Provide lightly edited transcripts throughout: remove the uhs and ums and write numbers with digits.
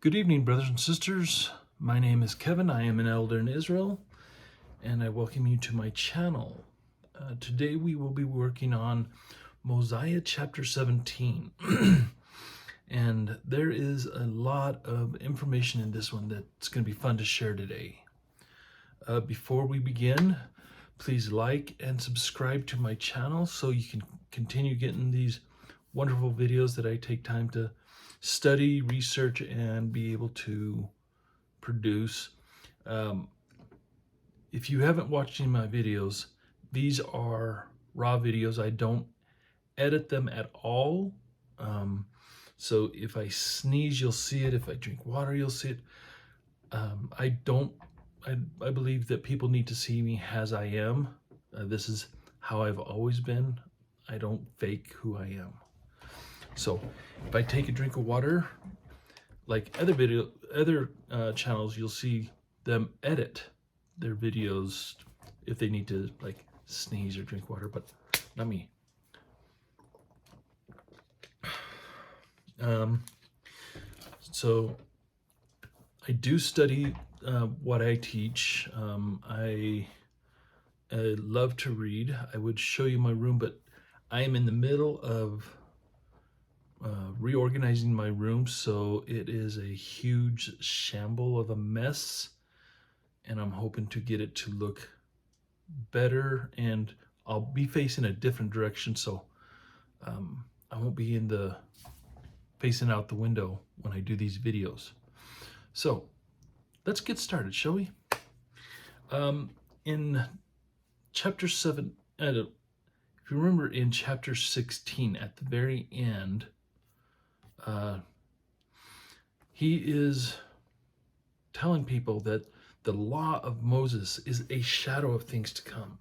Good evening, brothers and sisters. My name is Kevin. I am an elder in Israel, and I welcome you to my channel. Today we will be working on Mosiah chapter 17. And there is a lot of information in this one that's going to be fun to share today. Before we begin, please like and subscribe to my channel so you can continue getting these wonderful videos that I take time to study, research, and be able to produce. If you haven't watched any of my videos, these are raw videos. I don't edit them at all. So if I sneeze, you'll see it. If I drink water, you'll see it. I believe that people need to see me as I am. This is how I've always been. I don't fake who I am. So if I take a drink of water, like other channels, you'll see them edit their videos if they need to like sneeze or drink water, but not me. So I do study what I teach. I love to read. I would show you my room, but I am in the middle of reorganizing my room, so it is a huge shamble of a mess, and I'm hoping to get it to look better, and I'll be facing a different direction, so I won't be facing out the window when I do these videos. So let's get started, shall we? In chapter 7, if you remember in chapter 16 at the very end, he is telling people that the law of Moses is a shadow of things to come.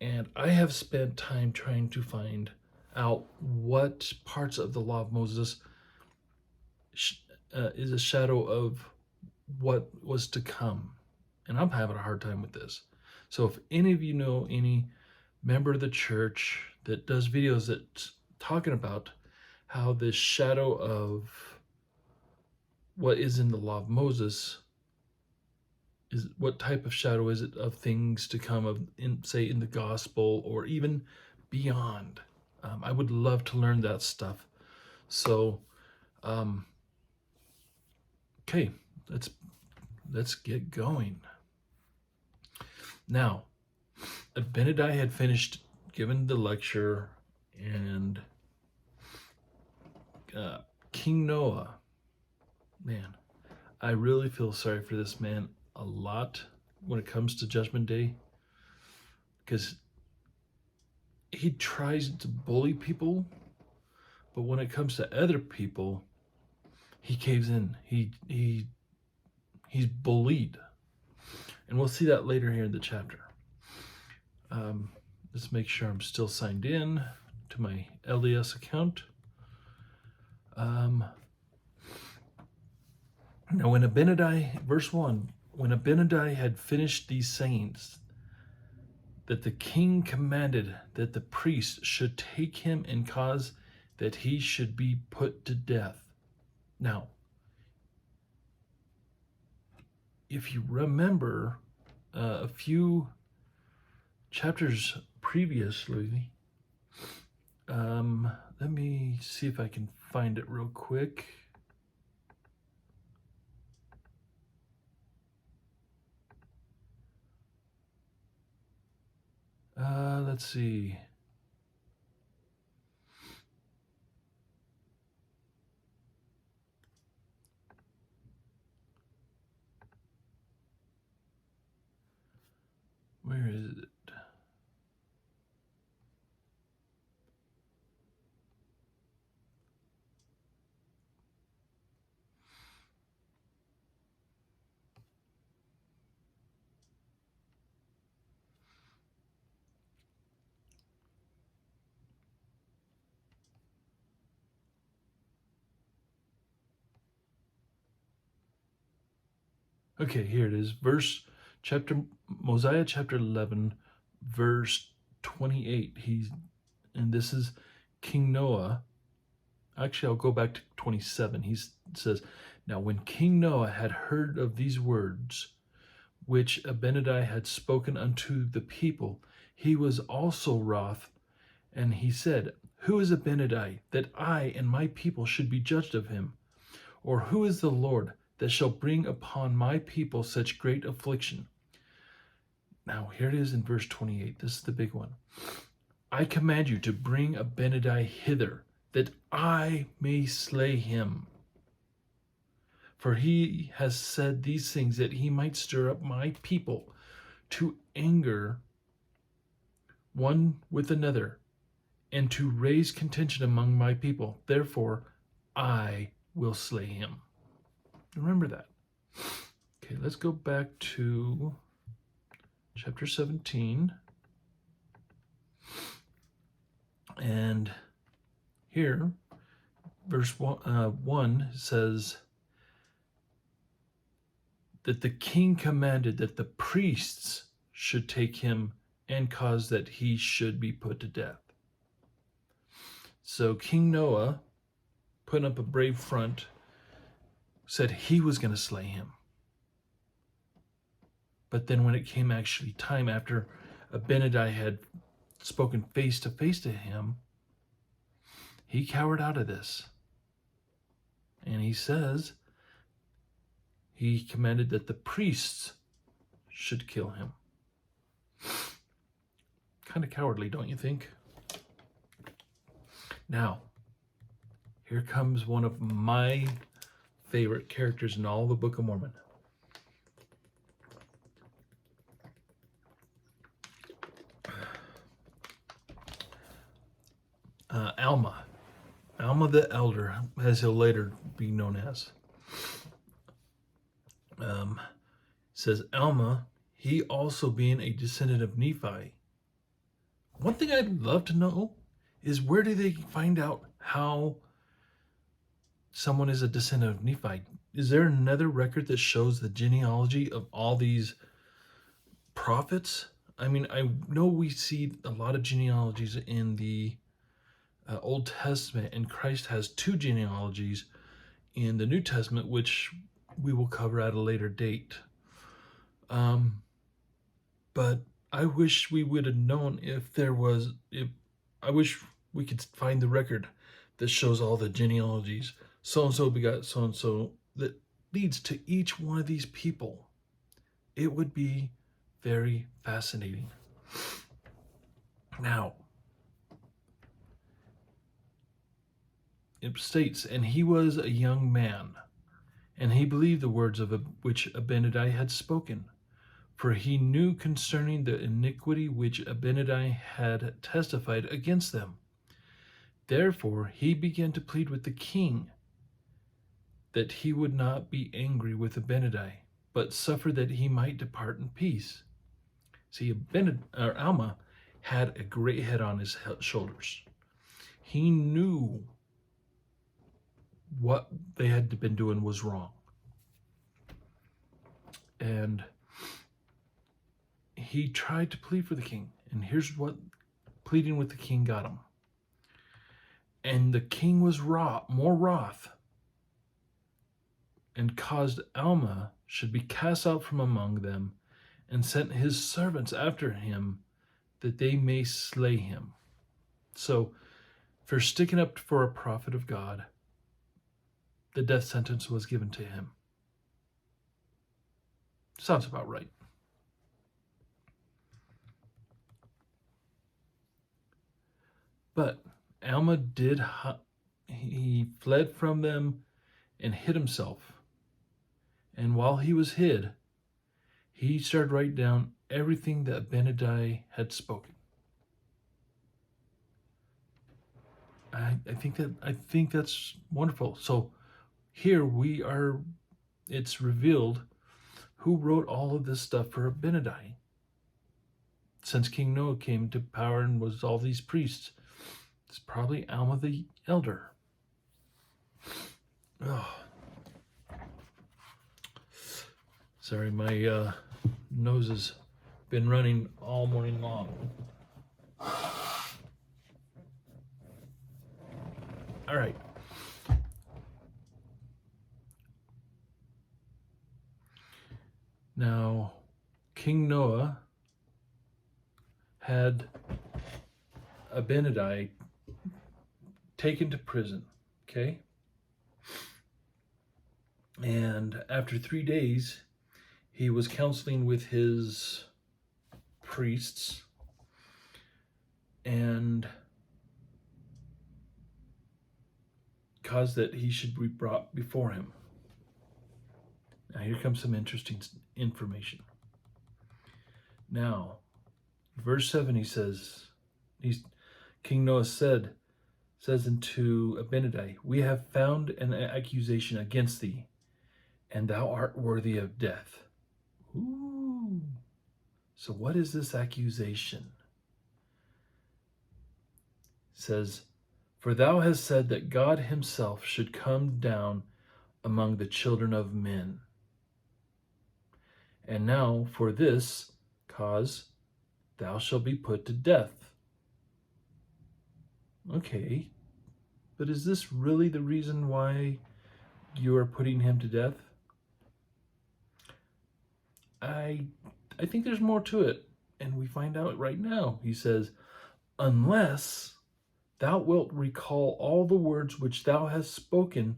And I have spent time trying to find out what parts of the law of Moses is a shadow of what was to come. And I'm having a hard time with this. So if any of you know any member of the church that does videos that's talking about how this shadow of what is in the law of Moses is, what type of shadow is it of things to come, say in the gospel or even beyond. I would love to learn that stuff. So, okay, let's get going. Now, Abinadi had finished giving the lecture, and King Noah, man, I really feel sorry for this man a lot when it comes to Judgment Day, because he tries to bully people, but when it comes to other people, he caves in. He's bullied, and we'll see that later here in the chapter. Let's make sure I'm still signed in to my LDS account. Now when Abinadi, verse 1, when Abinadi had finished these sayings, that the king commanded that the priest should take him and cause that he should be put to death. Now, if you remember a few chapters previously, let me see if I can find it real quick. Let's see. Where is it? Okay, here it is. Mosiah chapter 11, verse 28. And this is King Noah. Actually, I'll go back to 27. He's It says, "Now when King Noah had heard of these words, which Abinadi had spoken unto the people, he was also wroth, and he said, Who is Abinadi, that I and my people should be judged of him? Or who is the Lord, that shall bring upon my people such great affliction?" Now here it is in verse 28. This is the big one. "I command you to bring Abinadi hither, that I may slay him. For he has said these things that he might stir up my people to anger one with another, and to raise contention among my people. Therefore, I will slay him." Remember that. Okay, let's go back to chapter 17. And here, verse 1 says that the king commanded that the priests should take him and cause that he should be put to death. So King Noah put up a brave front, said he was going to slay him. But then when it came actually time after Abinadi had spoken face to face to him, he cowered out of this. And he says he commanded that the priests should kill him. Kind of cowardly, don't you think? Now, here comes one of my favorite characters in all the Book of Mormon. Alma. Alma the Elder, as he'll later be known as. Says Alma, he also being a descendant of Nephi. One thing I'd love to know is, where do they find out how someone is a descendant of Nephi? Is there another record that shows the genealogy of all these prophets? I mean, I know we see a lot of genealogies in the Old Testament, and Christ has 2 genealogies in the New Testament, which we will cover at a later date. But I wish we would have known I wish we could find the record that shows all the genealogies. So-and-so begot so-and-so, that leads to each one of these people. It would be very fascinating. Now, it states, "And he was a young man, and he believed the words of which Abinadi had spoken. For he knew concerning the iniquity which Abinadi had testified against them. Therefore he began to plead with the king that he would not be angry with Abinadi, but suffer that he might depart in peace." See, Alma had a great head on his shoulders. He knew what they had been doing was wrong. And he tried to plead for the king. And here's what pleading with the king got him. "And the king was more wroth, and caused Alma should be cast out from among them, and sent his servants after him, that they may slay him." So, for sticking up for a prophet of God, the death sentence was given to him. Sounds about right. But Alma he fled from them and hid himself. And while he was hid, he started writing down everything that Abinadi had spoken. I think that's wonderful. So here it's revealed who wrote all of this stuff for Abinadi. Since King Noah came to power and was all these priests, it's probably Alma the Elder. Oh. Sorry, my nose has been running all morning long. All right. Now, King Noah had Abinadi taken to prison, okay? And after 3 days, he was counseling with his priests and caused that he should be brought before him. Now, here comes some interesting information. Now, verse 7, he says, King Noah says unto Abinadi, we have found an accusation against thee, and thou art worthy of death. Ooh. So what is this accusation? It says, for thou hast said that God himself should come down among the children of men. And now for this cause thou shalt be put to death. Okay, but is this really the reason why you are putting him to death? I think there's more to it, and we find out right now. He says, unless thou wilt recall all the words which thou hast spoken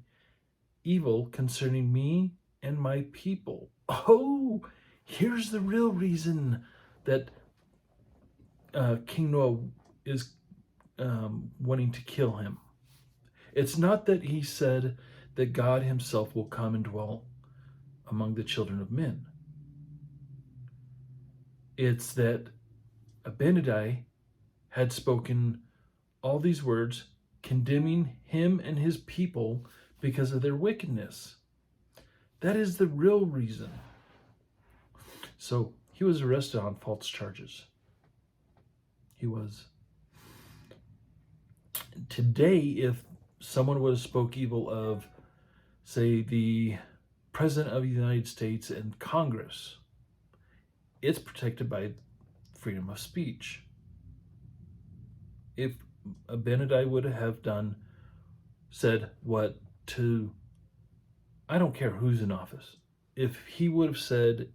evil concerning me and my people. Oh, here's the real reason that King Noah is wanting to kill him. It's not that he said that God himself will come and dwell among the children of men. It's that Abinadi had spoken all these words condemning him and his people because of their wickedness. That is the real reason. So he was arrested on false charges. He was. Today, if someone would have spoke evil of, say, the President of the United States and Congress, it's protected by freedom of speech. If Abinadi would have said what to, I don't care who's in office, if he would have said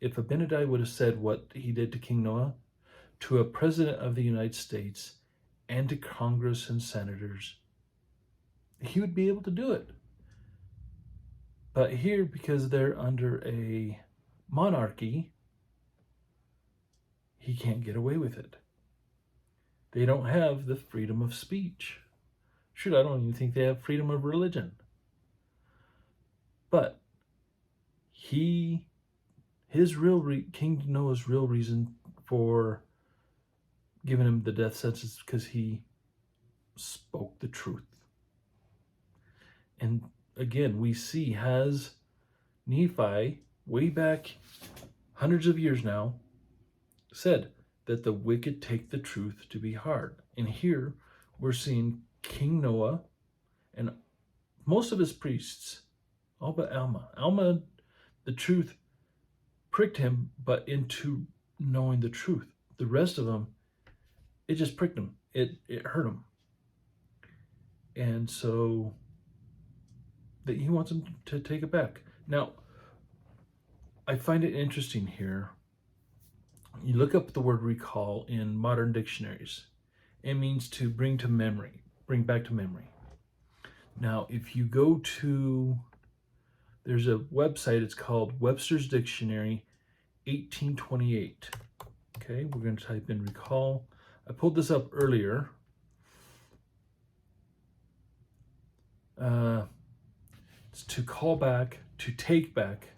if Abinadi would have said what he did to King Noah, to a president of the United States and to Congress and senators, he would be able to do it. But here, because they're under a monarchy, he can't get away with it. They don't have the freedom of speech. Shoot, I don't even think they have freedom of religion. But King Noah's real reason for giving him the death sentence is because he spoke the truth. And again, we see has Nephi, way back hundreds of years now, said that the wicked take the truth to be hard. And here we're seeing King Noah and most of his priests, all but Alma. Alma, the truth pricked him, but into knowing the truth. The rest of them, it just pricked him. It hurt him. And so that he wants him to take it back. Now, I find it interesting here. You look up the word recall in modern dictionaries. It means to bring back to memory. Now, if you go to, there's a website, it's called Webster's Dictionary 1828. Okay, we're going to type in recall. I pulled this up earlier. It's to call back, to take back,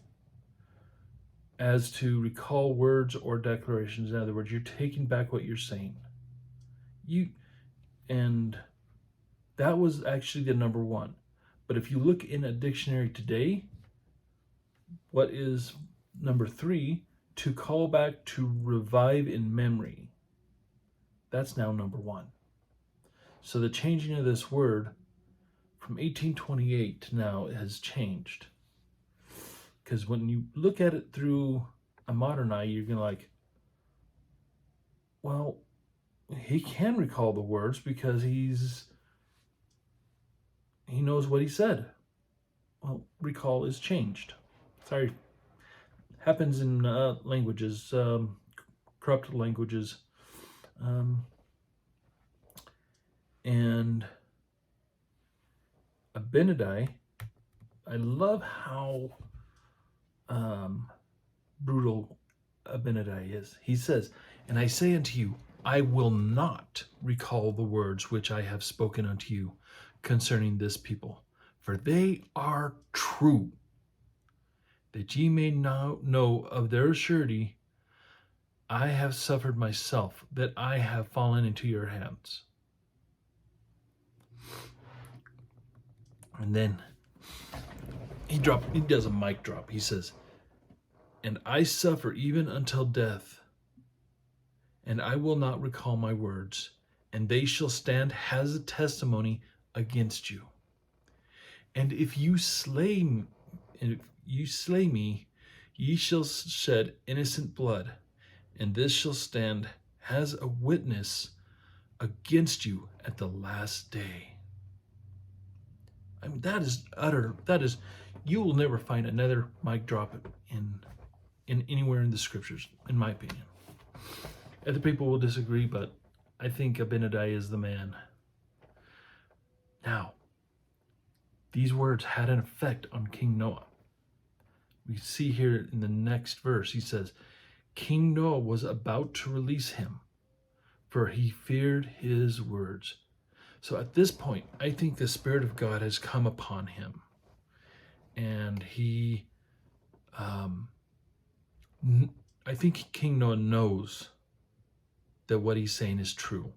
as to recall words or declarations. In other words, you're taking back what you're saying. And that was actually the number one. But if you look in a dictionary today, what is number 3? To call back, to revive in memory. That's now number 1. So the changing of this word from 1828 to now has changed. Because when you look at it through a modern eye, you're going to like, well, he can recall the words because he knows what he said. Well, recall is changed. Sorry, happens in languages, corrupt languages. And Abinadi, I love how brutal Abinadi is. He says, "And I say unto you, I will not recall the words which I have spoken unto you concerning this people, for they are true, that ye may now know of their surety I have suffered myself, that I have fallen into your hands." And then he does a mic drop. He says, "And I suffer even until death, and I will not recall my words, and they shall stand as a testimony against you. And if you slay me, ye shall shed innocent blood, and this shall stand as a witness against you at the last day." I mean, that is, you will never find another mic drop in anywhere in the scriptures, in my opinion. Other people will disagree, but I think Abinadi is the man. Now, these words had an effect on King Noah. We see here in the next verse, he says, "King Noah was about to release him, for he feared his words." So at this point, I think the Spirit of God has come upon him. And I think King Noah knows that what he's saying is true.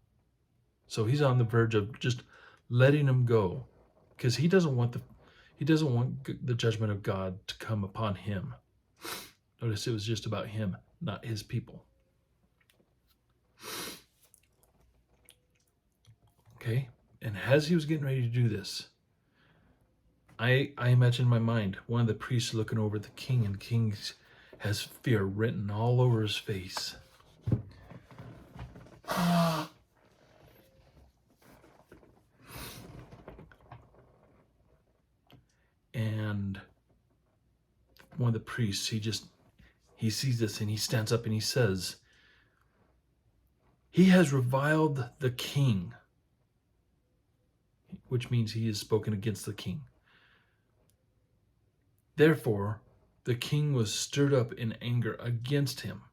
So he's on the verge of just letting him go, because he doesn't want the judgment of God to come upon him. Notice it was just about him, not his people. Okay, and as he was getting ready to do this, I imagine in my mind one of the priests looking over the king, and the king has fear written all over his face. And one of the priests, he sees this and he stands up and he says, "He has reviled the king," which means he has spoken against the king. "Therefore, the king was stirred up in anger against him,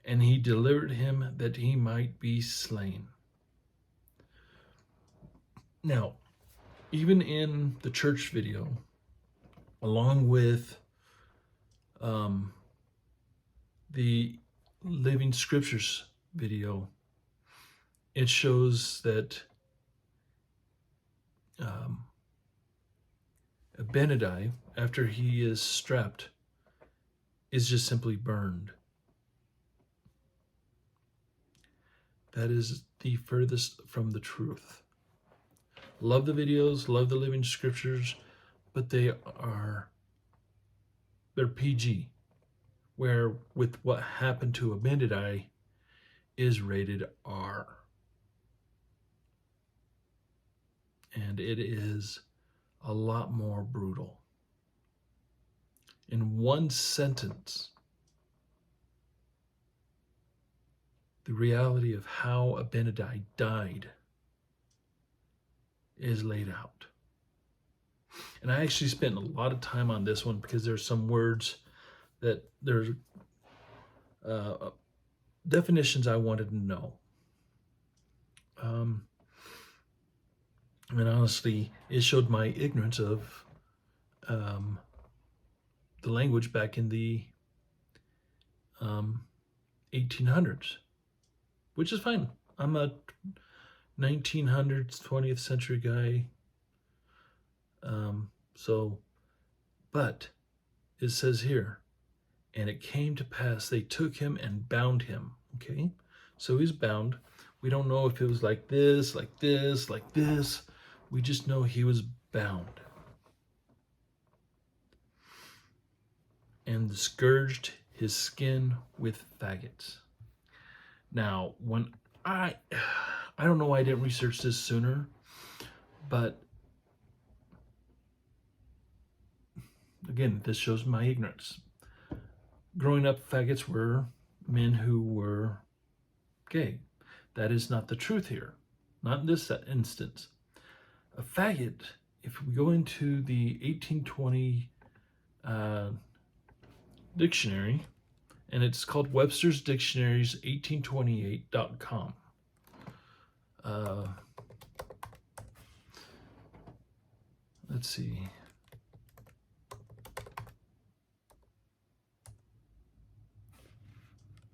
and he delivered him that he might be slain." Now, even in the church video, along with the Living Scriptures video, it shows that Abinadi, after he is strapped, is just simply burned. That is the furthest from the truth. Love the videos, love the Living Scriptures, but they're PG, where with what happened to Abinadi is rated R. And it is a lot more brutal. In one sentence, the reality of how Abinadi died is laid out. And I actually spent a lot of time on this one because there's some words that there's definitions I wanted to know. And honestly, it showed my ignorance of the language back in the 1800s, which is fine. I'm a 1900s, 20th century guy. But it says here, "And it came to pass, they took him and bound him." Okay, so he's bound. We don't know if it was like this, like this, like this. We just know he was bound. "And scourged his skin with faggots." Now, when I don't know why I didn't research this sooner, but again, this shows my ignorance. growing up, faggots were men who were gay. That is not the truth here, not in this instance. A faggot, if we go into the 1820 dictionary, and it's called Webster's Dictionaries 1828.com. Let's see.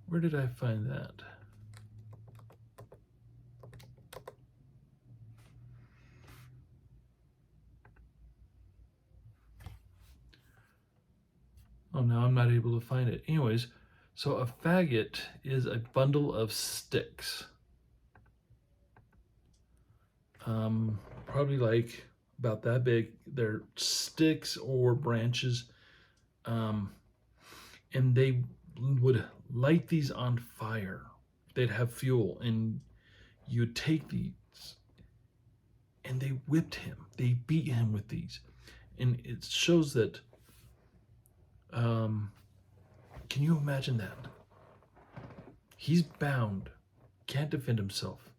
Where did I find that? Oh, now I'm not able to find it. Anyways, so a faggot is a bundle of sticks. Probably like about that big. They're sticks or branches. And they would light these on fire. They'd have fuel, and you'd take these, and they whipped him. They beat him with these. And it shows that, can you imagine that? He's bound, can't defend himself.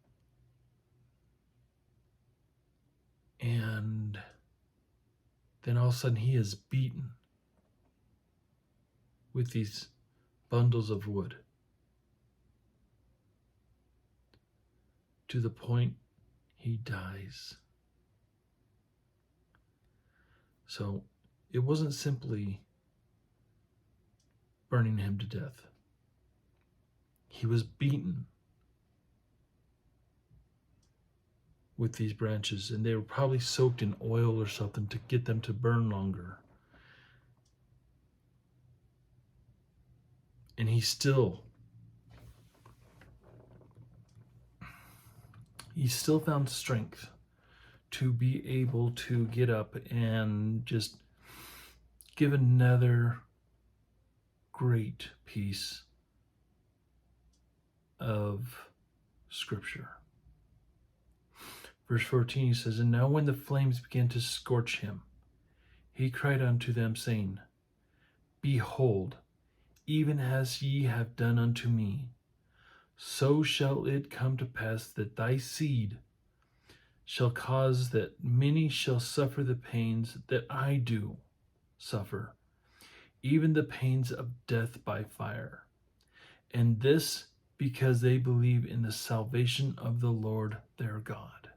And then all of a sudden he is beaten with these bundles of wood to the point he dies. So it wasn't simply burning him to death. He was beaten with these branches, and they were probably soaked in oil or something to get them to burn longer. And he still found strength to be able to get up and just give another great piece of scripture. Verse 14, he says, "And now when the flames began to scorch him, he cried unto them, saying, Behold, even as ye have done unto me, so shall it come to pass that thy seed shall cause that many shall suffer the pains that I do suffer, even the pains of death by fire. And this because they believe in the salvation of the Lord their God."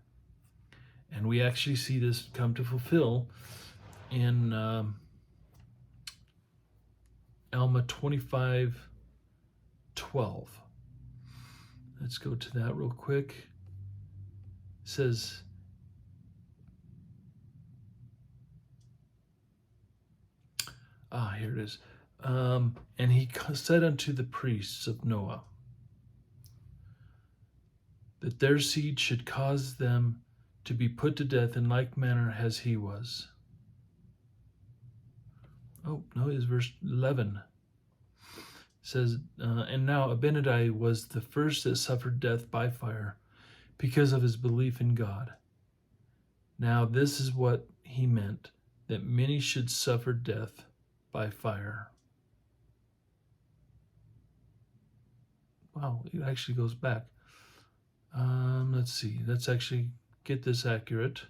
And we actually see this come to fulfill in Alma 25:12. Let's go to that real quick. It says, here it is. And he said unto the priests of Noah that their seed should cause them to be put to death in like manner as he was. Oh, no, it's verse 11. It says, and now Abinadi was the first that suffered death by fire because of his belief in God. Now this is what he meant, that many should suffer death by fire. Wow, it actually goes back. Let's see. Let's actually get this accurate.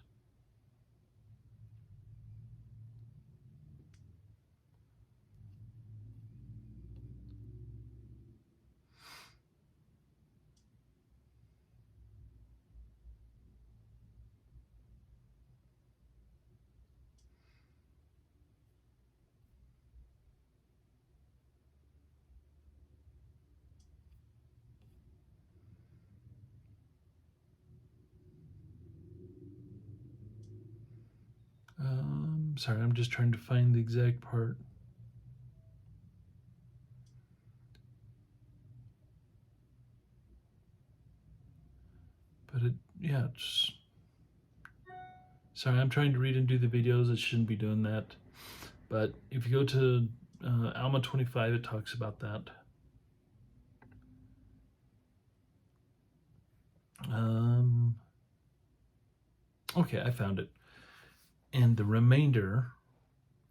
Sorry, I'm just trying to find the exact part. But it's... Sorry, I'm trying to read and do the videos. It shouldn't be doing that. But if you go to Alma 25, it talks about that. Okay, I found it. And the remainder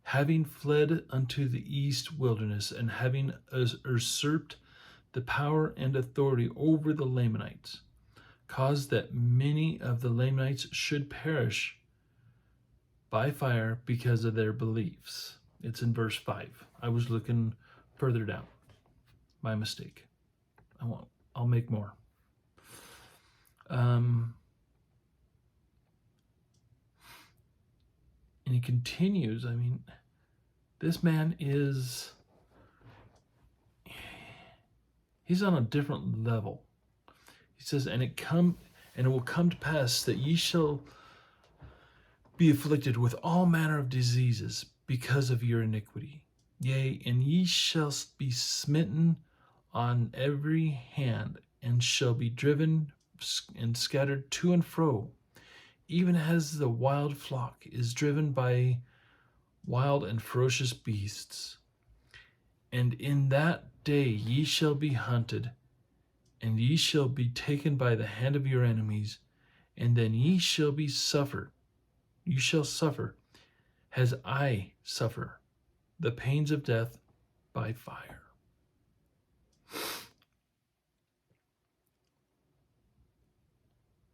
having fled unto the east wilderness, and having usurped the power and authority over the Lamanites, caused that many of the Lamanites should perish by fire because of their beliefs. It's in verse 5. I was looking further down. My mistake. I'll make more. And he continues, this man he's on a different level. He says, and it will come to pass that ye shall be afflicted with all manner of diseases because of your iniquity. Yea, and ye shall be smitten on every hand, and shall be driven and scattered to and fro, even as the wild flock is driven by wild and ferocious beasts. And in that day ye shall be hunted, and ye shall be taken by the hand of your enemies, and then ye shall suffer, as I suffer, the pains of death by fire.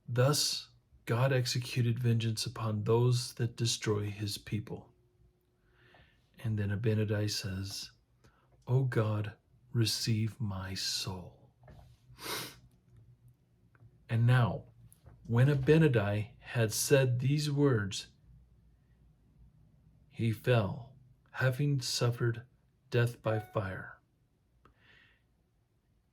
Thus God executed vengeance upon those that destroy his people. And then Abinadi says, O God, receive my soul. And now, when Abinadi had said these words, he fell, having suffered death by fire.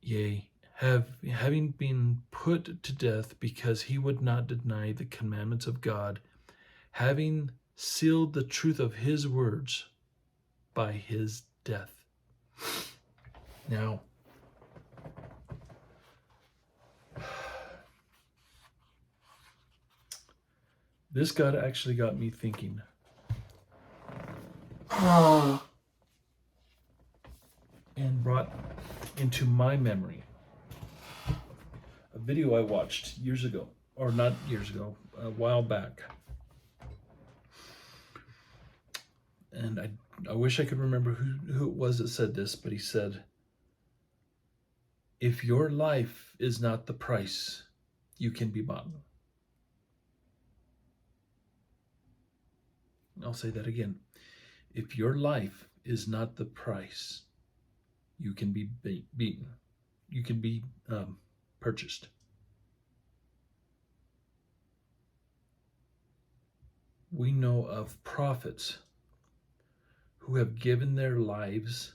Yea, having been put to death because he would not deny the commandments of God, having sealed the truth of his words by his death. Now, this God actually got me thinking. And brought into my memory a video I watched years ago, or not years ago, a while back. And I wish I could remember who it was that said this, but he said, if your life is not the price, you can be bought. I'll say that again. If your life is not the price, you can be beaten. You can be purchased. We know of prophets who have given their lives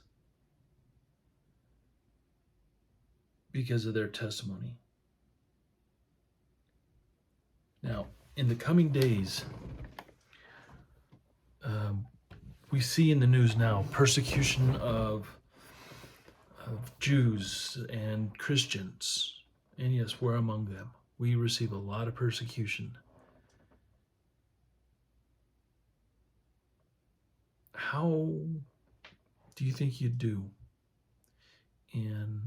because of their testimony. Now, in the coming days, we see in the news now persecution of Jews and Christians. And yes, we're among them. We receive a lot of persecution. How do you think you'd do in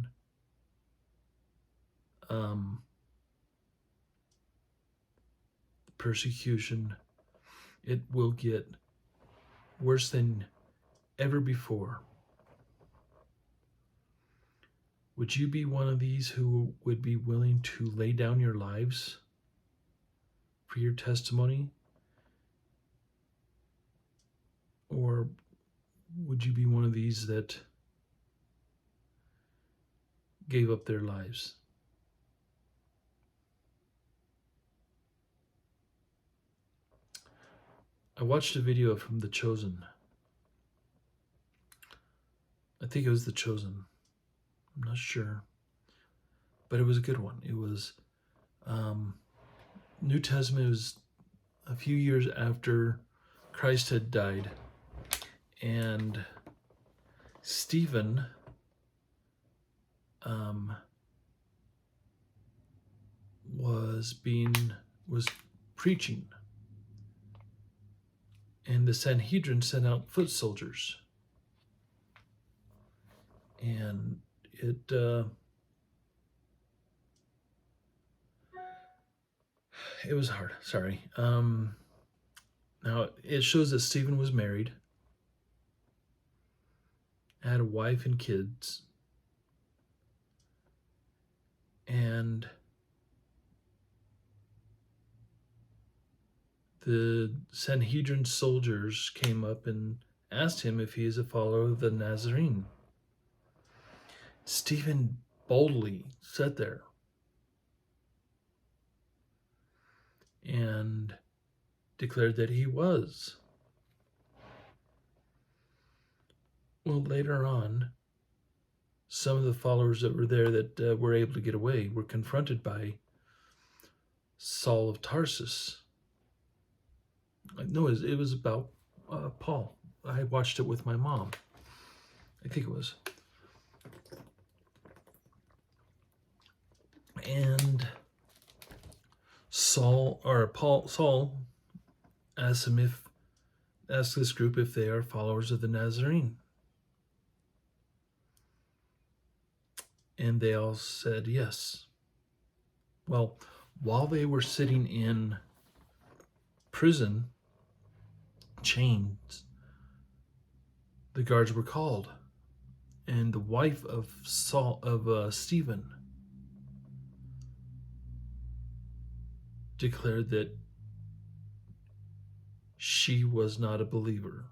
persecution? It will get worse than ever before. Would you be one of these who would be willing to lay down your lives for your testimony? Or would you be one of these that gave up their lives? I watched a video from The Chosen. I think it was The Chosen. I'm not sure. But it was a good one. It was New Testament. It was a few years after Christ had died. And Stephen was preaching. And the Sanhedrin sent out foot soldiers. And it was hard. Sorry. Now, it shows that Stephen was married. had a wife and kids, and the Sanhedrin soldiers came up and asked him if he is a follower of the Nazarene. Stephen boldly sat there and declared that he was. Well, later on, some of the followers that were there that were able to get away were confronted by Saul of Tarsus. No, it was about Paul. I watched it with my mom. I think it was. And Saul asked this group if they are followers of the Nazarene. And they all said yes. Well, while they were sitting in prison, chains, the guards were called, and the wife of Stephen declared that she was not a believer.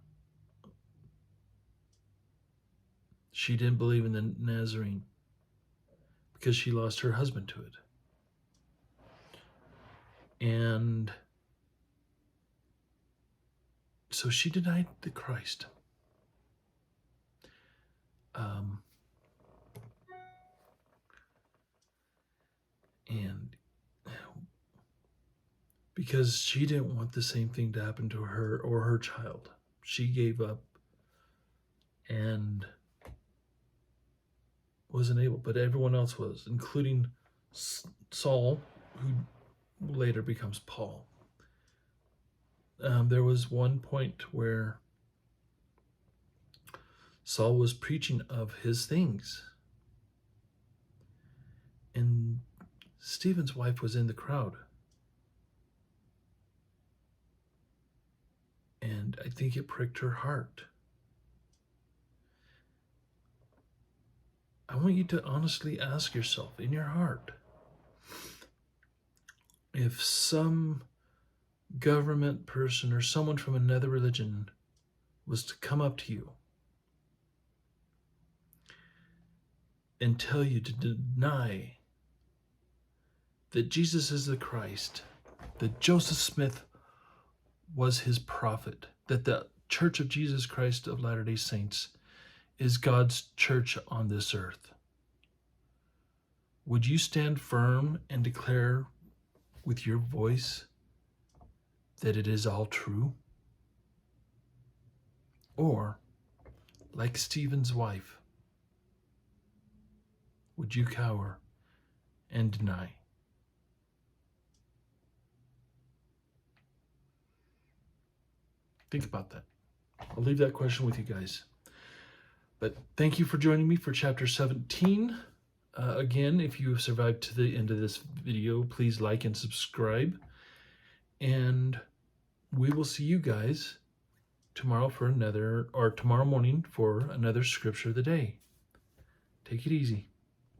She didn't believe in the Nazarene because she lost her husband to it. And so she denied the Christ. And because she didn't want the same thing to happen to her or her child, she gave up and wasn't able, but everyone else was, including Saul, who later becomes Paul. There was one point where Saul was preaching of his things, and Stephen's wife was in the crowd. And I think it pricked her heart. I want you to honestly ask yourself in your heart, if some government person or someone from another religion was to come up to you and tell you to deny that Jesus is the Christ, that Joseph Smith was his prophet, that the Church of Jesus Christ of Latter-day Saints is God's church on this earth, would you stand firm and declare with your voice that it is all true? Or, like Stephen's wife, would you cower and deny? Think about that. I'll leave that question with you guys. But thank you for joining me for chapter 17. Again, if you have survived to the end of this video, please like and subscribe. And we will see you guys tomorrow tomorrow morning for another scripture of the day. Take it easy.